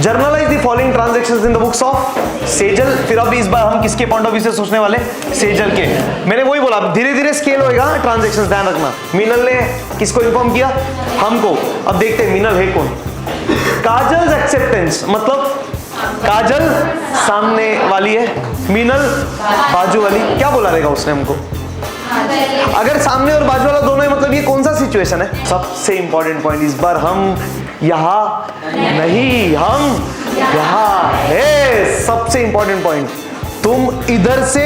Generalized the following transactions in the books of Sejal. फिर अब इस बार हम किसके पॉइंट ऑफ व्यू से सोचने वाले? सेजल के। मैंने वही बोला, धीरे धीरे स्केल होएगा ट्रांजैक्शंस, ध्यान रखना। मीनल ने किसको इन्फॉर्म किया? हमको। अब देखते हैं मीनल है कौन। काजल एक्सेप्टेंस, मतलब काजल सामने वाली है, मीनल बाजू वाली। क्या बोला रहेगा उसने हमको? अगर सामने और बाजू वाला दोनों है, मतलब ये कौन सा सिचुएशन है? सबसे इंपॉर्टेंट पॉइंट, इस बार हम यहां नहीं, हम यहां है। सबसे इंपॉर्टेंट पॉइंट, तुम इधर से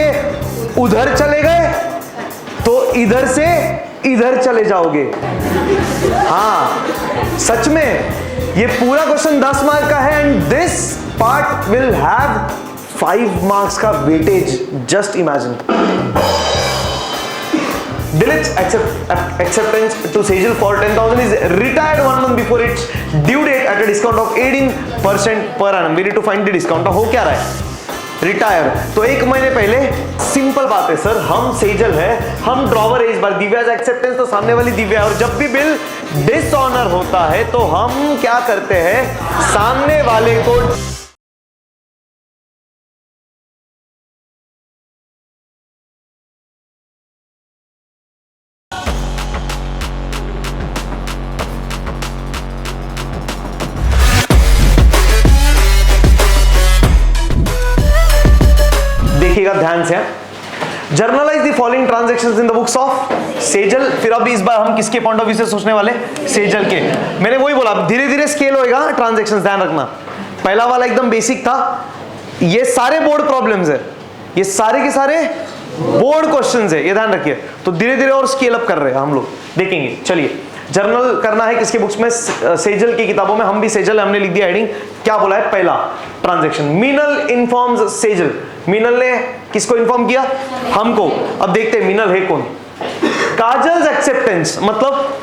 उधर चले गए तो इधर से इधर चले जाओगे। हाँ, सच में ये पूरा क्वेश्चन 10 मार्क का है and this part will have 5 marks का वेटेज। Just imagine. Dilith's acceptance to Sejal for 10,000 is retired 1 month before its due date at a discount of 18% per annum. We need to find the discount. हो क्या रहा है? Retire. तो 1 महीने पहले। Simple बात है सर, हम सेजल है, हम ड्रॉवर है इस बार। दिव्या's एक्सेप्टेंस तो सामने वाली दिव्या है, और जब भी बिल डिसऑनर होता है तो हम क्या करते हैं? सामने वाले को देखिएगा ध्यान से। Generalized the following transactions in the books of Sejal. फिर अब इस बार हम किसके पॉइंट ऑफ व्यू से सोचने वाले? सेजल के। मैंने वही बोला, धीरे धीरे स्केल होएगा ट्रांजैक्शंस, ध्यान रखना। पहला वाला एकदम बेसिक था। ये सारे बोर्ड प्रॉब्लम्स है, ये सारे के सारे बोर्ड क्वेश्चंस है, ये ध्यान रखिए। तो धीरे धीरे और स्केल अप कर रहे हैं हम लोग, देखेंगे। चलिए, जर्नल करना है किसके बुक्स में? सेजल की किताबों में। हम भी सेजल, हमने लिख दिया हेडिंग। क्या बोला है? पहला ट्रांजैक्शन, मीनल इन्फॉर्म्स सेजल। मीनल ने किसको इन्फॉर्म किया? हमको। अब देखते हैं मीनल है कौन। काजल एक्सेप्टेंस, मतलब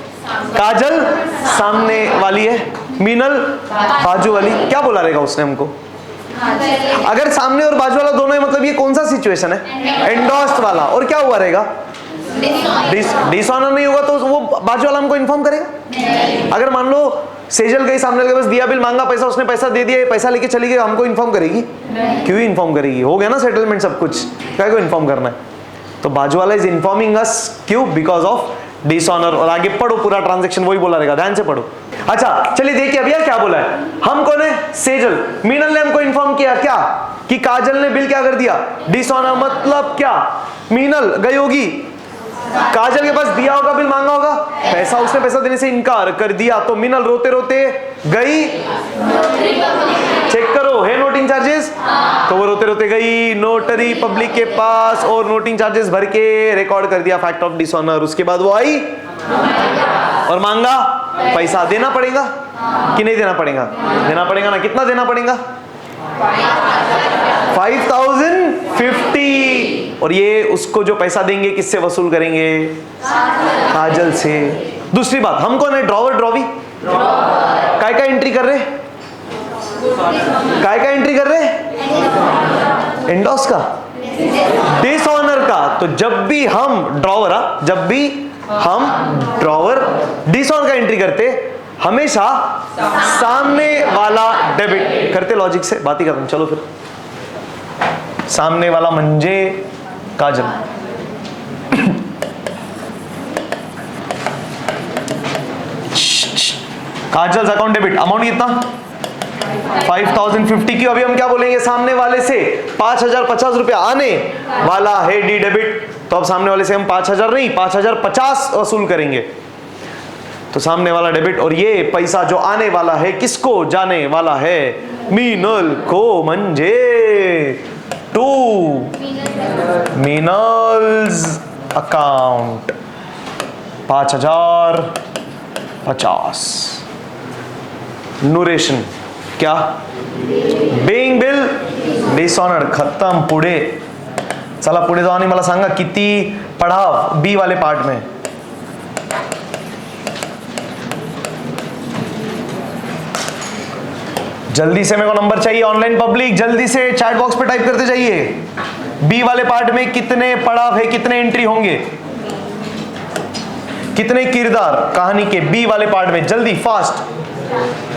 काजल सामने वाली है, मीनल बाजू वाली। क्या बोला रहेगा उसने हमको? अगर सामने और बाजू वाला दोनों है, मतलब ये कौन सा सिचुएशन है? एंडोर्स्ड वाला। और क्या हुआ रहेगा? डिसऑनर नहीं होगा तो वो बाजू वाला हमको इन्फॉर्म करेगा। अगर मान लो सेजल गई सामने के पास, दिया बिल, मांगा पैसा, उसने पैसा दे दिया, पैसा लेके चली गई, हमको इन्फॉर्म करेगी? क्यों इन्फॉर्म करेगी? हो गया ना सेटलमेंट सब कुछ, क्या को इन्फॉर्म करना है? तो बाजू वाला इज इन्फॉर्मिंग अस, क्यों? Because of dishonour. और आगे पढ़ो पूरा ट्रांजैक्शन, वही बोला रहेगा, ध्यान से पढ़ो। अच्छा चलिए देखिए, अब यार क्या बोला है? हम कौन है? सेजल। मीनल ने हमको इन्फॉर्म किया क्या? कि काजल ने बिल क्या कर दिया? डिसऑनर। मतलब क्या? मीनल गई होगी, काजल के पास दिया होगा, बिल मांगा होगा, पैसा, उसने पैसा देने से इनकार कर दिया, तो मीनल रोते रोते गई। चेक करो, है नोटिंग चार्जेस? तो वो रोते रोते गई नोटरी पब्लिक के पास और नोटिंग चार्जेस भर के रिकॉर्ड कर दिया फैक्ट ऑफ डिसऑनर। उसके बाद वो आई और मांगा पैसा। देना पड़ेगा कि नहीं देना पड़ेगा? देना पड़ेगा ना। कितना देना पड़ेगा? 5050। और ये उसको जो पैसा देंगे किससे वसूल करेंगे? काजल से। दूसरी बात, हम कौन है? Drawer, drawee. काय का एंट्री कर रहे? काय का एंट्री कर रहे? एंडोस का, डिसऑनर का। तो जब भी हम ड्रॉवर, जब भी हम ड्रॉवर डिसऑनर का एंट्री करते, हमेशा सामने वाला डेबिट करते। लॉजिक से बात ही करते। चलो फिर, सामने वाला म्हणजे काजल। काजल अकाउंट डेबिट, अमाउंट कितना? 5050 की। अभी हम क्या बोलेंगे? सामने वाले से 5050 रुपया आने वाला है, डी डेबिट। तो अब सामने वाले से हम 5000 नहीं, 5050 वसूल करेंगे। तो सामने वाला डेबिट, और ये पैसा जो आने वाला है किसको जाने वाला है? मीनल को, म्हणजे टू मीनल्स अकाउंट 5050। नुरेशन क्या? बेइंग बिल डिसऑनर, खत्म। पुढे चला, पुढे जाऊ आणि मला सांगा किती पढ़ाव बी वाले पार्ट में। जल्दी से मेरे को नंबर चाहिए ऑनलाइन पब्लिक, जल्दी से चैट बॉक्स पे टाइप करते जाइए। बी वाले पार्ट में कितने पड़ाव है, कितने एंट्री होंगे, कितने किरदार कहानी के बी वाले पार्ट में? जल्दी फास्ट।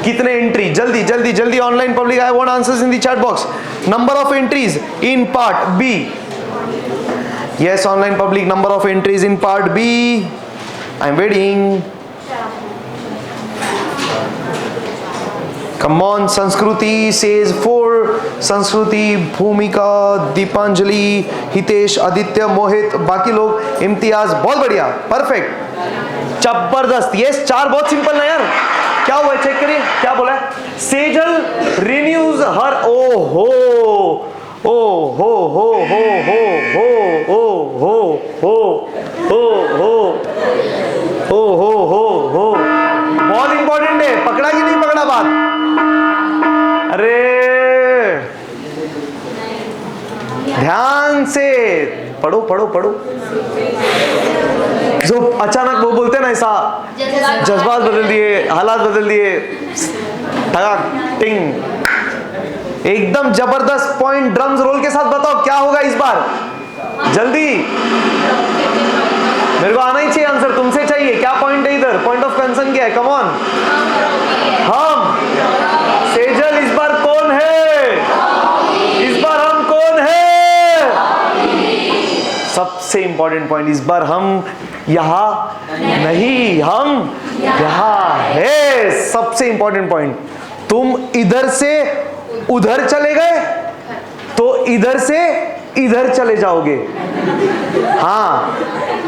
कितने एंट्री? जल्दी जल्दी जल्दी online public, I want answers in the chat box. Number of entries in part B. Yes online public, number of entries in part B. I am waiting. Come on, Sanskriti says 4. Sanskriti, भूमिका, दीपांजलि, हितेश, आदित्य, मोहित, बाकी लोग, इम्तियाज. बहुत बढ़िया, perfect, जबरदस्त. ये 4 बहुत simple ना यार. क्या हुआ है चेक करिए, क्या बोला है? सेजल रिन्यूज हर. ओ हो ओ हो हो हो हो हो हो हो हो हो हो हो हो हो. बहुत इंपॉर्टेंट है. पकड़ा कि नहीं पकड़ा बात? अरे ध्यान से पढ़ो पढ़ो पढ़ो. जो अचानक वो बोलते हैं ना ऐसा, जज्बात बदल दिए, हालात बदल दिए, ठगाक टिंग. एकदम जबरदस्त पॉइंट. ड्रम्स रोल के साथ बताओ क्या होगा इस बार. जल्दी, मेरे को आना ही चाहिए आंसर. तुमसे चाहिए. क्या पॉइंट है इधर? पॉइंट ऑफ कंसर्न क्या है? Come on. हम सेजल इस बार कौन है? इस बार हम कौन है? सबसे इंपॉर्टेंट पॉइंट, इस बार हम यहां नहीं, हम यहां है. सबसे इंपॉर्टेंट पॉइंट. तुम इधर से उधर चले गए तो इधर से इधर चले जाओगे. हाँ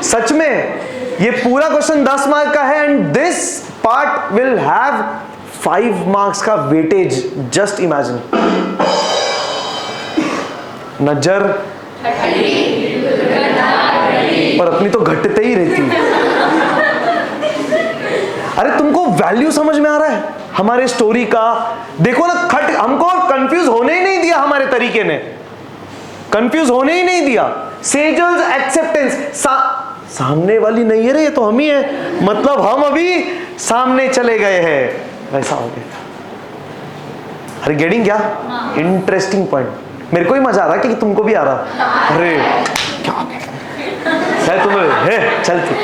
सच में ये पूरा क्वेश्चन 10 मार्क का है and this part will have 5 marks का वेटेज. Just imagine. नजर पर अपनी तो घटते ही रहती. अरे तुमको वैल्यू समझ में आ रहा है हमारे स्टोरी का? देखो ना, खट हमको कंफ्यूज होने ही नहीं दिया. हमारे तरीके ने कंफ्यूज होने ही नहीं दिया. सेजल्स एक्सेप्टेंस, सामने वाली नहीं है रे, ये तो हम ही है. मतलब हम अभी सामने चले गए हैं, वैसा हो गया. अरे गेटिंग क्या? Interesting point. मेरे को ही मजा आ रहा कि तुमको भी आ रहा. अरे क्या है तुम्हें है. चलती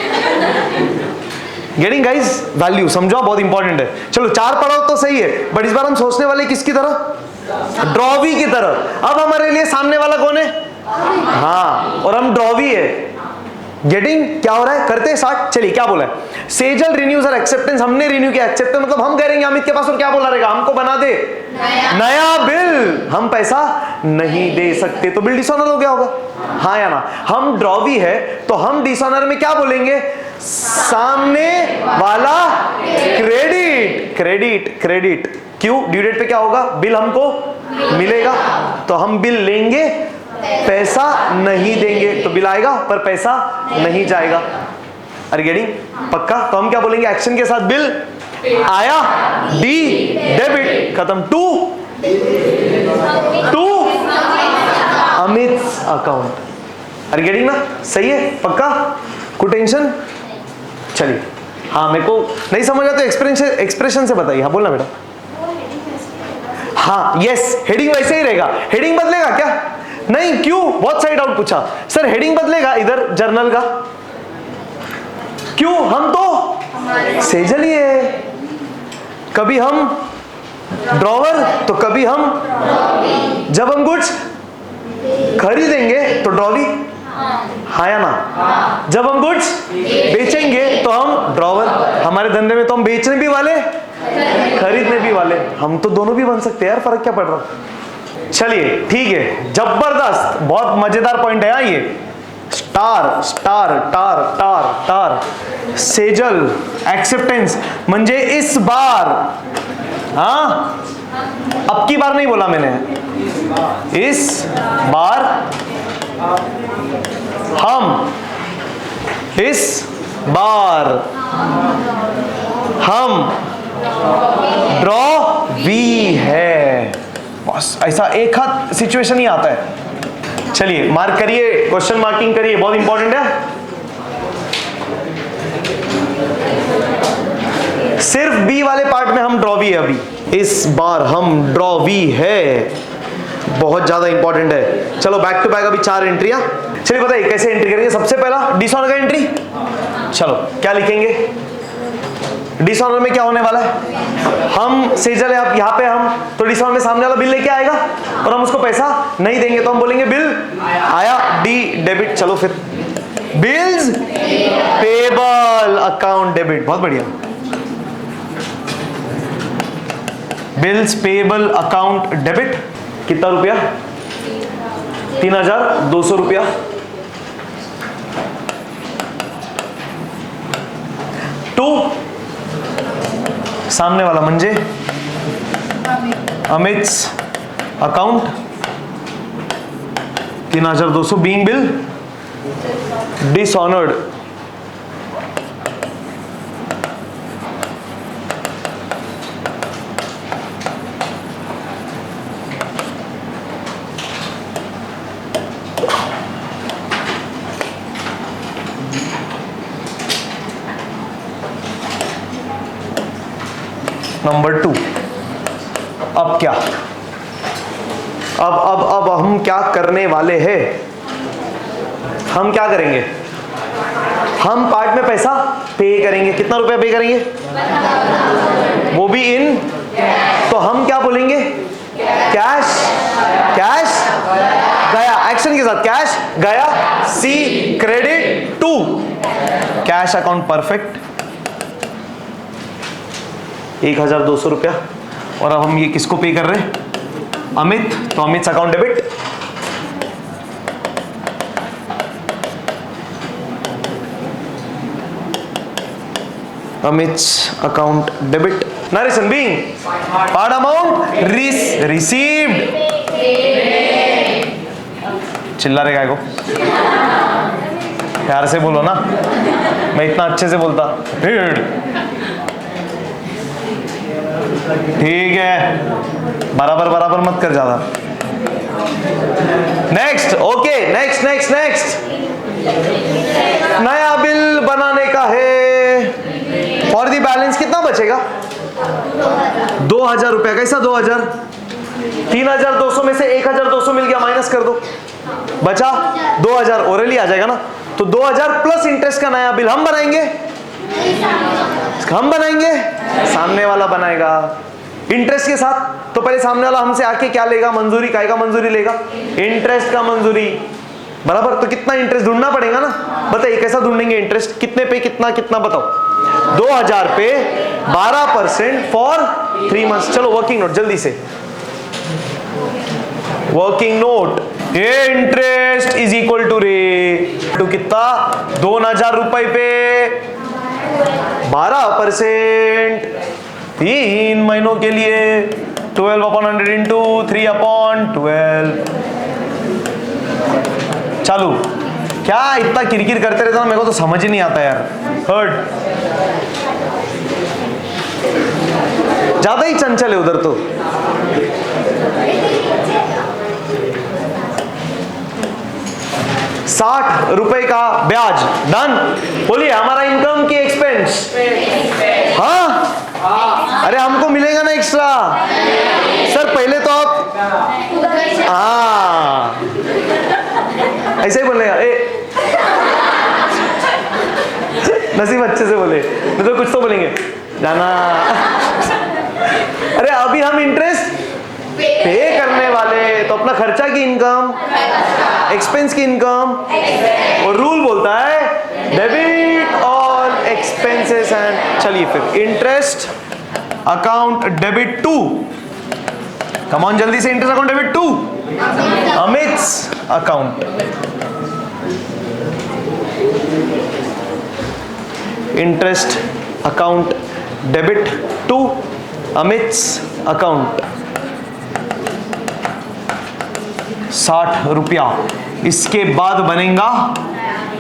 गेटिंग गाइस. वैल्यू समझो, बहुत इंपॉर्टेंट है. चलो 4 पढ़ो तो सही है, बट इस बार हम सोचने वाले किसकी तरह? ड्रॉवी की तरह. अब हमारे लिए सामने वाला कौन है? हाँ, और हम ड्रॉवी है. गेटिंग क्या हो रहा है? करते स्टार्ट. चलिए क्या बोला है? सेजल रिन्यूज हर एक्सेप्टेंस. हमने रिन्यू किया. एक्सेप्टेंस मतलब हम करेंगे अमित के पास, और क्या बोला रहेगा? हमको बना दे नया बिल. हम पैसा नहीं दे सकते तो बिल डिसऑनर हो गया होगा. हाँ या ना? हम ड्रॉवी है तो हम डिसऑनर में क्या बोलेंगे? सामने वाला क्रेडिट. Credit credit. क्यों? ड्यू डेट पे क्या होगा? बिल हमको मिलेगा तो हम बिल लेंगे, पैसा नहीं देंगे तो बिल आएगा पर पैसा नहीं जाएगा. अरे गेटिंग पक्का? तो हम क्या बोलेंगे? एक्शन के साथ बिल आया, डी डेबिट, खत्म. To Amit account. अरे गेटिंग ना? सही है? पक्का? कोई टेंशन? चलिए. हाँ मेरे को नहीं समझ आता तो एक्सप्रेशन से बताइए. हाँ बोलना बेटा. हाँ यस, हेडिंग वैसे ही रहेगा. हेडिंग बदलेगा क्या? नहीं. क्यों? बहुत सही डाउट पूछा सर. हेडिंग बदलेगा इधर जर्नल का. क्यों? हम तो सेजल ही है. कभी हम ड्रॉवर तो कभी हम, जब हम कुछ खरीदेंगे तो ड्रॉवी. हाँ या ना? जब हम कुछ बेचेंगे तो हम ड्रॉवर. हमारे धंधे में तो हम बेचने भी वाले, खरीदने भी वाले. हम तो दोनों भी बन सकते हैं यार, फर्क क्या पड़ रहा. चलिए ठीक है, जबरदस्त, बहुत मजेदार पॉइंट है ये. स्टार स्टार टार टार टार. सेजल एक्सेप्टेंस म्हणजे इस बार. हाँ अब की बार नहीं बोला मैंने, इस बार हम, इस बार हम ड्रॉवी है. बस ऐसा एक हाथ सिचुएशन ही आता है. चलिए मार्क करिए, क्वेश्चन मार्किंग करिए, बहुत इंपॉर्टेंट है. सिर्फ बी वाले पार्ट में हम ड्रॉवी है. अभी इस बार हम ड्रॉवी है, बहुत ज्यादा इंपॉर्टेंट है. चलो बैक टू बैक अभी 4 एंट्रियां. चलिए बताइए कैसे एंट्री करेंगे. सबसे पहला डिसऑनर का एंट्री. चलो क्या लिखेंगे? डिसऑनर में क्या होने वाला है, हम सेजल है यहाँ पे हम, तो डिसऑनर में सामने वाला बिल लेके आएगा और हम उसको पैसा नहीं देंगे, तो हम बोलेंगे बिल आया, डी डेबिट। चलो फिर बिल्स पेबल अकाउंट डेबिट, बहुत बढ़िया। बिल्स पेबल अकाउंट डेबिट, कितना रुपया, 3200 रुपया। टू सामने वाला म्हणजे Amit's account 3200 being bill dishonoured. Number 2, अब क्या, अब हम क्या करने वाले हैं, हम क्या करेंगे, हम पार्ट में पैसा पे करेंगे। कितना रुपया पे करेंगे, वो भी इन, तो हम क्या बोलेंगे, कैश, कैश गया, एक्शन के साथ कैश गया, सी credit to cash account perfect 1200 रुपया। और अब हम ये किसको पे कर रहे हैं, अमित, तो Amit account debit. Amit account debit. Narration being part amount received. चिल्ला रहे को, प्यार से बोलो ना, मैं इतना अच्छे से बोलता। ठीक है, बराबर बराबर मत कर ज्यादा। Next, okay, next next next, नया बिल बनाने का है। फॉर दी बैलेंस कितना बचेगा, 2000 रुपया। कैसा 2000, 3200 में से 1200 मिल गया, माइनस कर दो, बचा 2000, ओरली आ जाएगा ना। तो 2000 प्लस इंटरेस्ट का नया बिल हम बनाएंगे, हम बनाएंगे, सामने वाला बनाएगा इंटरेस्ट के साथ। तो पहले सामने वाला हमसे आके क्या लेगा, मंजूरी, काय का मंजूरी लेगा, इंटरेस्ट का मंजूरी, बराबर। तो कितना इंटरेस्ट ढूंढना पड़ेगा ना, बताइए कैसा ढूंढेंगे इंटरेस्ट, कितने पे कितना कितना बताओ, 2000 पे 12% फॉर 3 मंथ्स। चलो वर्किंग नोट जल्दी से, वर्किंग नोट, ये इंटरेस्ट इज इक्वल टू रे टू कितना, 2000 रुपए पे 12%, 3 महीनों के लिए 12/100 इंटू 3/12। चालू, क्या इतना किरकिर करते रहता ना, मेरे को तो समझ ही नहीं आता यार। हर्ट, ज्यादा ही चंचल है उधर तो। ₹60 का ब्याज, डन। बोलिए हमारा इनकम की एक्सपेंस, हाँ, अरे हमको मिलेगा ना एक्स्ट्रा। सर पहले तो आप, हाँ ऐसे ही बोलेगा, नसीब अच्छे से बोले, तो कुछ तो बोलेंगे जाना। अरे अभी हम इंटरेस्ट पे करने वाले, तो अपना खर्चा की इनकम, एक्सपेंस की इनकम, और रूल बोलता है डेबिट ऑल एक्सपेंसेस एंड। चलिए फिर interest account debit to, come on जल्दी से, interest account debit to Amit's account, interest account debit to Amit's account 60 रुपया। इसके बाद बनेगा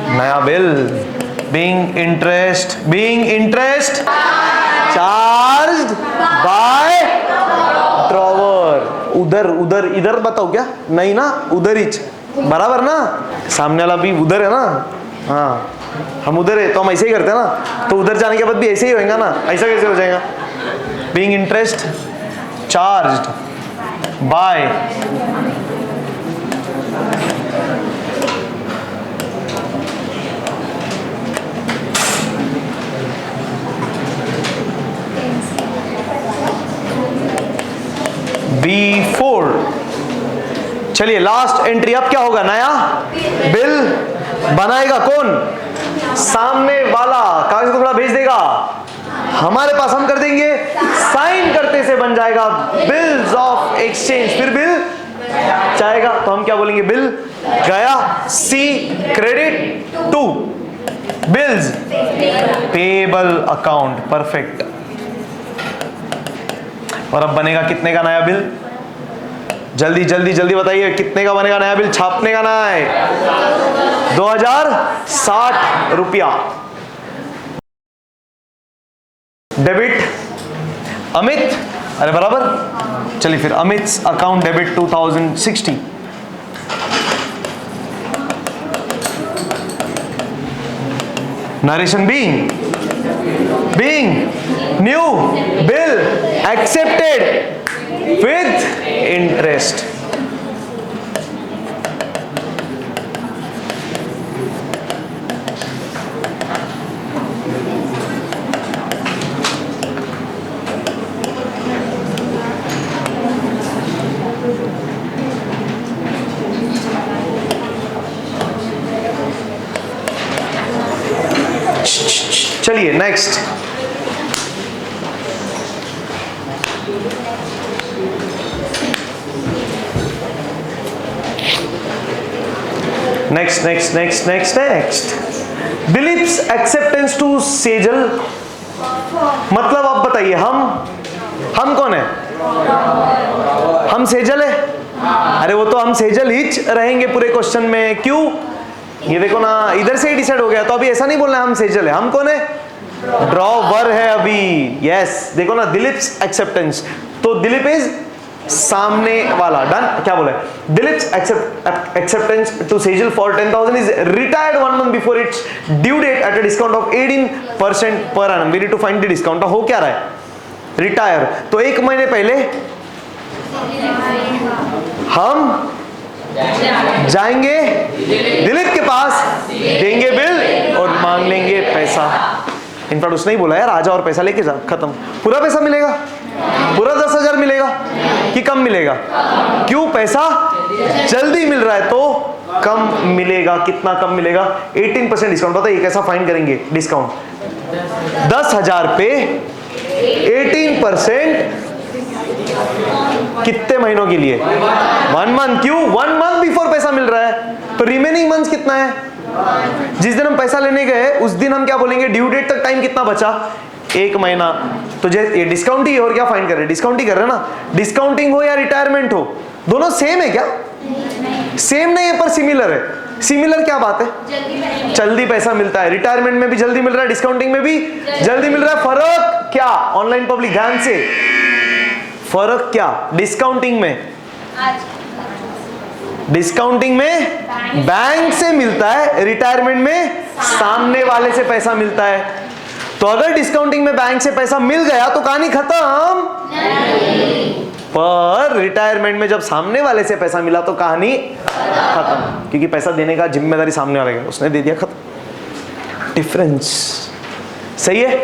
नया bill, being interest charged by drawer. उधर इधर बताओ क्या, नहीं ना, उधर ही, बराबर ना, सामने वाला भी उधर है ना, हाँ हम उधर है तो हम ऐसे ही करते हैं ना, तो उधर जाने के बाद भी ऐसे ही होएगा ना, ऐसा कैसे हो जाएगा, being interest charged bye B4। चलिए लास्ट एंट्री, अब क्या होगा? नया बिल बनाएगा कौन? सामने वाला कागज टुकड़ा भेज देगा हमारे पास, हम कर देंगे, साइन करते से बन जाएगा बिल्स ऑफ एक्सचेंज। फिर बिल जाएगा तो हम क्या बोलेंगे? बिल गया। सी credit to bills payable account. Perfect. और अब बनेगा कितने का नया बिल? जल्दी जल्दी जल्दी बताइए, कितने का बनेगा नया बिल? छापने का ना है, 2060 रुपया। डेबिट अमित, अरे बराबर। चलिए फिर Amit account debit 2060। Narration being new bill accepted with interest. चलिए next, next Dilip's acceptance to Sejal. मतलब आप बताइए, हम कौन है? हम सेजल है? अरे वो तो हम सेजल ही रहेंगे पूरे क्वेश्चन में। क्यों? ये देखो ना, इधर से ही डिसाइड हो गया। तो अभी ऐसा नहीं बोलना है हम सेजल है। हम कौन है? ड्रॉवर है अभी। यस, देखो ना, दिलीप्स एक्सेप्टेंस, तो दिलीप इज सामने वाला। डन। क्या बोला? Dilip's acceptance to Sejal for 10,000 is retired 1 month before its due date at a discount of 18% per annum. We need to find the discount. हो क्या रहा है? रिटायर, तो 1 महीने पहले हम जाएंगे दिलीप के पास, देंगे बिल और मांग लेंगे पैसा। इनफैक्ट उसने ही बोला यार आजा और पैसा लेके जा, खत्म। पूरा पैसा मिलेगा? पूरा 10,000 मिलेगा कि कम मिलेगा? क्यों? पैसा जल्दी मिल रहा है तो कम मिलेगा। कितना कम मिलेगा? 18% डिस्काउंट। बताइए कैसा फाइंड करेंगे डिस्काउंट? 10,000 पे 18% कितने महीनों के लिए? 1 month। क्यों? 1 month बिफोर पैसा मिल रहा है, तो रिमेनिंग मंथ्स कितना है? जिस दिन हम पैसा लेने गए उस दिन हम क्या बोलेंगे? ड्यू डेट तक टाइम कितना बचा? 1 महीना। तो ये डिस्काउंट ही है और क्या फाइंड कर रहे हैं? डिस्काउंट ही कर रहे हैं ना। डिस्काउंटिंग हो या रिटायरमेंट हो, दोनों सेम है क्या? सेम नहीं है पर सिमिलर है। सिमिलर क्या बात है? जल्दी पैसा मिलता है। रिटायरमेंट में भी जल्दी मिल रहा है, डिस्काउंटिंग में भी जल्दी मिल रहा है। फर्क क्या? ऑनलाइन पब्लिक ध्यान से, फर्क क्या? डिस्काउंटिंग में बैंक से मिलता है, रिटायरमेंट में सामने वाले से पैसा मिलता है। तो अगर डिस्काउंटिंग में बैंक से पैसा मिल गया तो कहानी खत्म नहीं। पर रिटायरमेंट में जब सामने वाले से पैसा मिला तो कहानी खत्म, क्योंकि पैसा देने का जिम्मेदारी सामने वाले का, उसने दे दिया, खत्म। डिफरेंस सही है?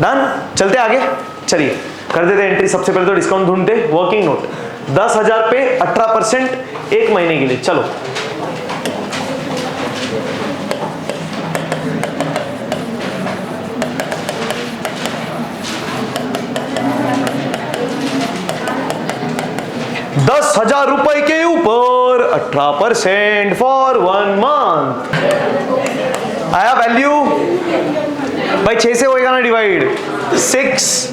डन। चलते आगे। चलिए कर देते एंट्री। सबसे पहले तो डिस्काउंट ढूंढते। वर्किंग नोट 10,000 पे 18% 1 महीने के लिए। चलो ₹10,000 के ऊपर 18% फॉर 1 month। आया वैल्यू? भाई 6 से होएगा ना डिवाइड। 6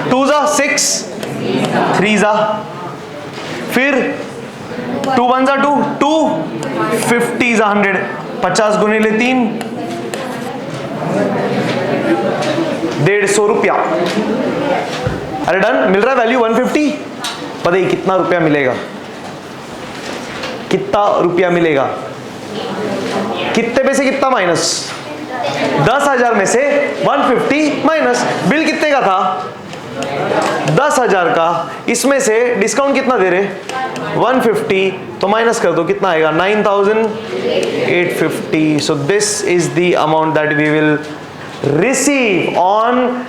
2 जा 6, 3 जा, फिर 2 1 जा 2, 2 50 जा 100, 50 गुणिले 3 150 रुपया। अरे डन। मिल रहा है वैल्यू 150। बताइए कितना रुपया मिलेगा? कितना रुपया मिलेगा? कितने पे से कितना माइनस? 10,000 में से 150 माइनस। बिल कितने का था? 10,000 का। इसमें से डिस्काउंट कितना दे रहे? 150। तो माइनस कर दो, कितना आएगा? 9,850। So this is the amount that we will receive on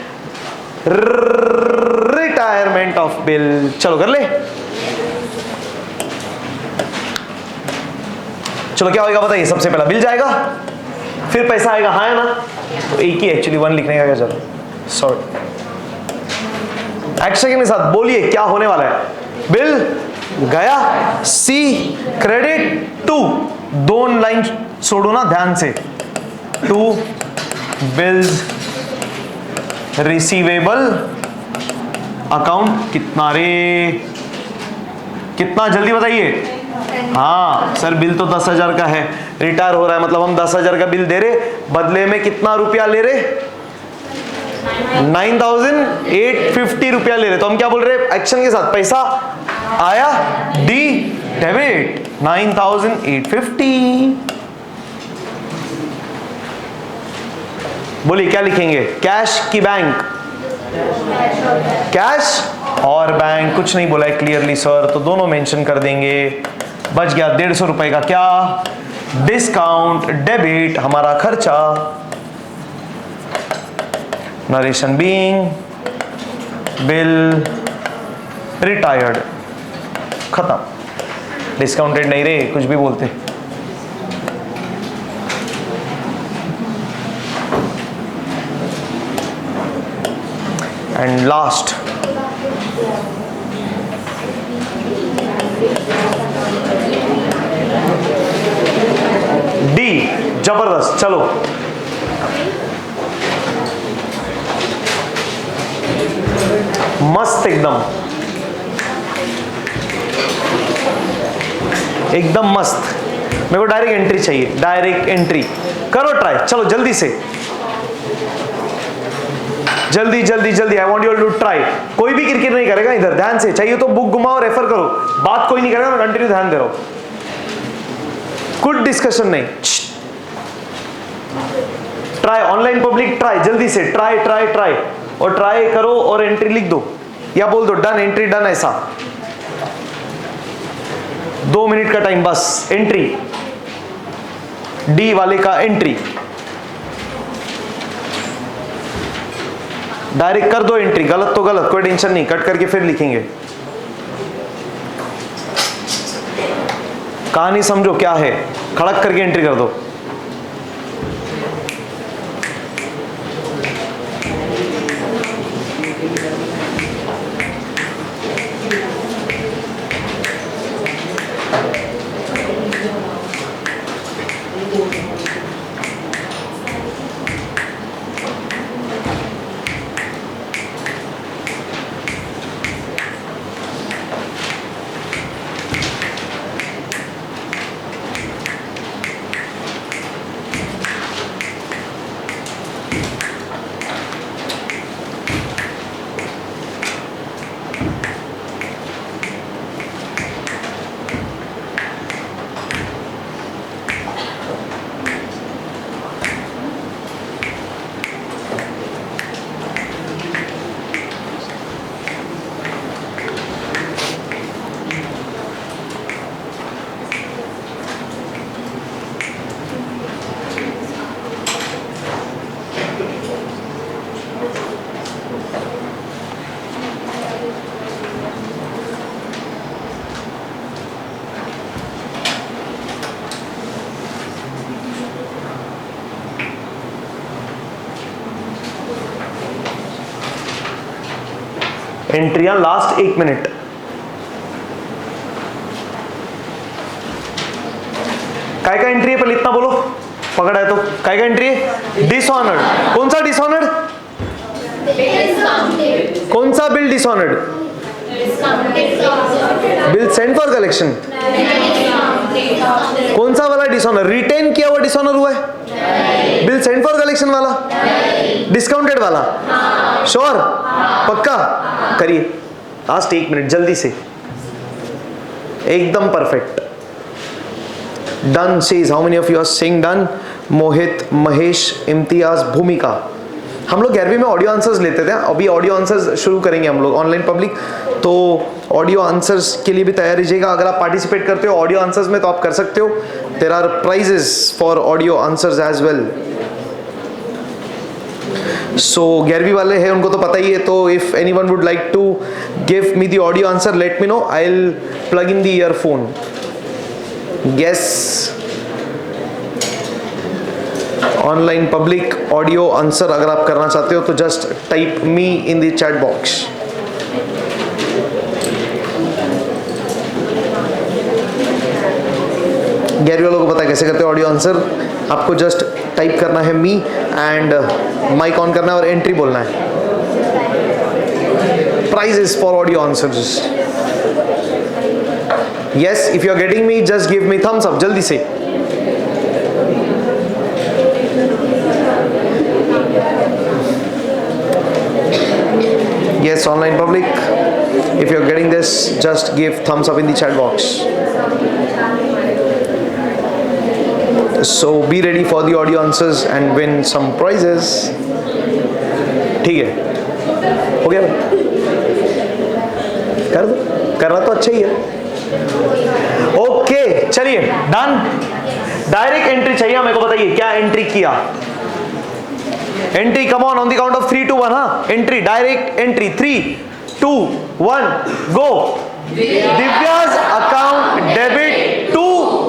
retirement retirement of bill. चलो कर ले। चलो क्या होगा बताइए। सबसे पहला बिल जाएगा, फिर पैसा आएगा, हाँ है ना? तो एक ही एक्चुअली 1 लिखने का क्या चलो, सॉरी। एक्शन के साथ बोलिए क्या होने वाला है। बिल गया, सी क्रेडिट टू, 2 लाइन छोड़ो ना ध्यान से, टू बिल्स रिसीवेबल अकाउंट। कितना रे, कितना जल्दी बताइए। हाँ सर बिल तो 10,000 का है, रिटायर हो रहा है मतलब हम 10,000 का बिल दे रहे, बदले में कितना रुपया ले रहे, 9,850 रुपया ले रहे। तो हम क्या बोल रहे हैं एक्शन के साथ, पैसा आया, डी डेबिट 9,850। बोलिए क्या लिखेंगे, कैश की बैंक? कैश और बैंक, कुछ नहीं बोला है क्लियरली सर, तो दोनों मेंशन कर देंगे। बच गया 150 रुपए का क्या, डिस्काउंट, डेबिट हमारा खर्चा, नरेशन बीइंग बिल रिटायर्ड, खत्म। डिस्काउंटेड नहीं रे, कुछ भी बोलते। एंड लास्ट डी, जबरदस्त। चलो मस्त, एकदम एकदम मस्त। मेरे को डायरेक्ट एंट्री चाहिए, डायरेक्ट एंट्री करो ट्राई। चलो जल्दी से, जल्दी जल्दी जल्दी। I want you to try. कोई भी क्रिकेट नहीं करेगा इधर, ध्यान से। चाहिए तो बुक घुमाओ, रेफर करो, बात कोई नहीं करेगा, मैं कंटिन्यू ध्यान दे रहा हूं, कुछ डिस्कशन नहीं। ट्राई, ऑनलाइन पब्लिक ट्राई, जल्दी से ट्राई ट्राई ट्राई, और ट्राई करो और एंट्री लिख दो या बोल दो डन, एंट्री डन, ऐसा 2 मिनट का टाइम बस। एंट्री, डी वाले का एंट्री, डायरेक्ट कर दो एंट्री। गलत तो गलत, कोई टेंशन नहीं, कट करके फिर लिखेंगे। कहानी समझो क्या है, खड़क करके एंट्री कर दो। एंट्रियां लास्ट 1 मिनट। काय का एंट्री है पहले इतना बोलो, पकड़ा है तो। काय का एंट्री है, डिसऑनर्ड। कौन सा डिसऑनर्ड, कौन सा bill dishonoured, bill send for collection. कौन सा वाला डिसऑनर, रिटेन किया हुआ डिसऑनर हुआ है, बिल सेंड फॉर कलेक्शन वाला, डिस्काउंटेड वाला, श्योर, पक्का करिए। लास्ट 1 मिनट जल्दी से, एकदम perfect. Done says, how many of you are saying done? Mohit, Mahesh, Imtiaz, Bhumika. हम लोग 11वीं में ऑडियो आंसर्स लेते थे, अभी ऑडियो आंसर्स शुरू करेंगे हम लोग ऑनलाइन पब्लिक, तो ऑडियो आंसर्स के लिए भी तैयार रहिएगा। अगर आप पार्टिसिपेट करते हो ऑडियो आंसर्स में तो आप कर सकते हो, there are prizes for audio answers as well. So 11वीं वाले हैं उनको तो पता ही है, तो if anyone would like to give me the audio answer let me know, I will plug in the earphone. Guess online public audio answer अगर आप करना चाहते हो तो just type me in the chat box. गैर वालों को पता है कैसे करते हैं ऑडियो आंसर, आपको जस्ट टाइप करना है मी एंड माइक ऑन करना है और एंट्री बोलना है। Prizes for audio answers. Yes, if you are getting me just give me thumbs up जल्दी से। Yes, online public, if you're getting this, just give thumbs up in the chat box. So be ready for the audio answers and win some prizes. ठीक है, हो गया? कर दो, करना तो अच्छा ही है। ओके, चलिए डन। डायरेक्ट एंट्री चाहिए मेरे को, बताइए क्या एंट्री किया। Entry come on the count of 3 2 1। हाँ, entry, direct entry. 3 2 1 go. Divya's account debit to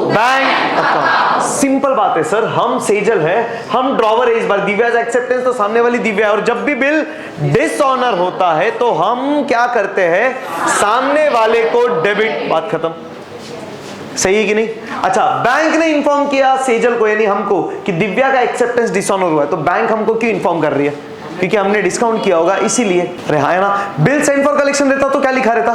bank account. Simple बात है सर, हम सेजल है, हम ड्रॉवर है इस बार। दिव्याज एक्सेप्टेंस तो सामने वाली दिव्या है, और जब भी बिल डिसऑनर होता है तो हम क्या करते हैं, सामने वाले को डेबिट, बात खत्म। सही है कि नहीं? अच्छा, बैंक ने इन्फॉर्म किया सेजल को यानी हमको कि दिव्या का एक्सेप्टेंस डिसऑनर हुआ है, तो बैंक हमको क्यों इन्फॉर्म कर रही है? क्योंकि हमने डिस्काउंट किया होगा इसीलिए। अरे हाँ है ना। बिल सेंड फॉर कलेक्शन रहता तो क्या लिखा रहता,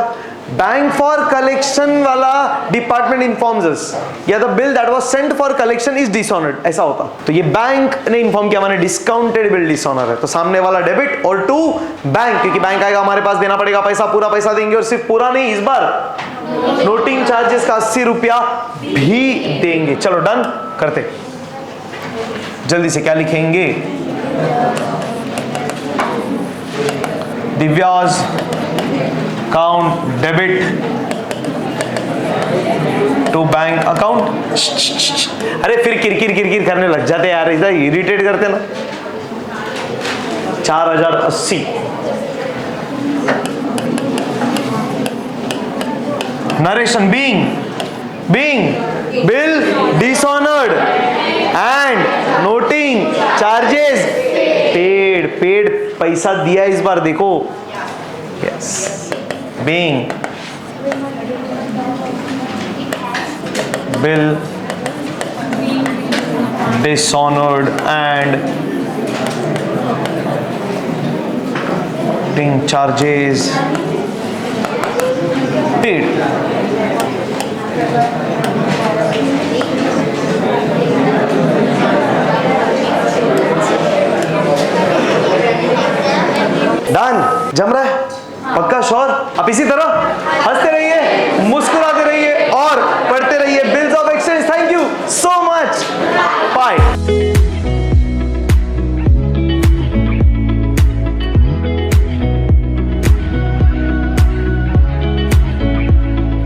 बैंक फॉर कलेक्शन वाला डिपार्टमेंट इन्फॉर्म्स अस, या the bill that was sent for collection is dishonoured, ऐसा होता। तो ये बैंक ने इन्फॉर्म किया, माने डिस्काउंटेड बिल डिसऑनर है, तो सामने वाला डेबिट और टू बैंक, क्योंकि बैंक आएगा हमारे पास, देना पड़ेगा पैसा, पूरा पैसा देंगे, और सिर्फ पूरा नहीं, इस बार नोटिंग चार्जेस का 80 रुपया भी देंगे। चलो डन करते, जल्दी से क्या लिखेंगे, Divya's account debit to bank account. अरे फिर किरकिर करने लग जाते यार, इधर इरिटेट करते ना। 4080 narration being bill dishonored and noting charges paid पैसा दिया इस बार, देखो। yes, being bill dishonored and noting charges paid। Done, जम रहा है पक्का श्योर। आप इसी तरह हंसते रहिए, मुस्कुराते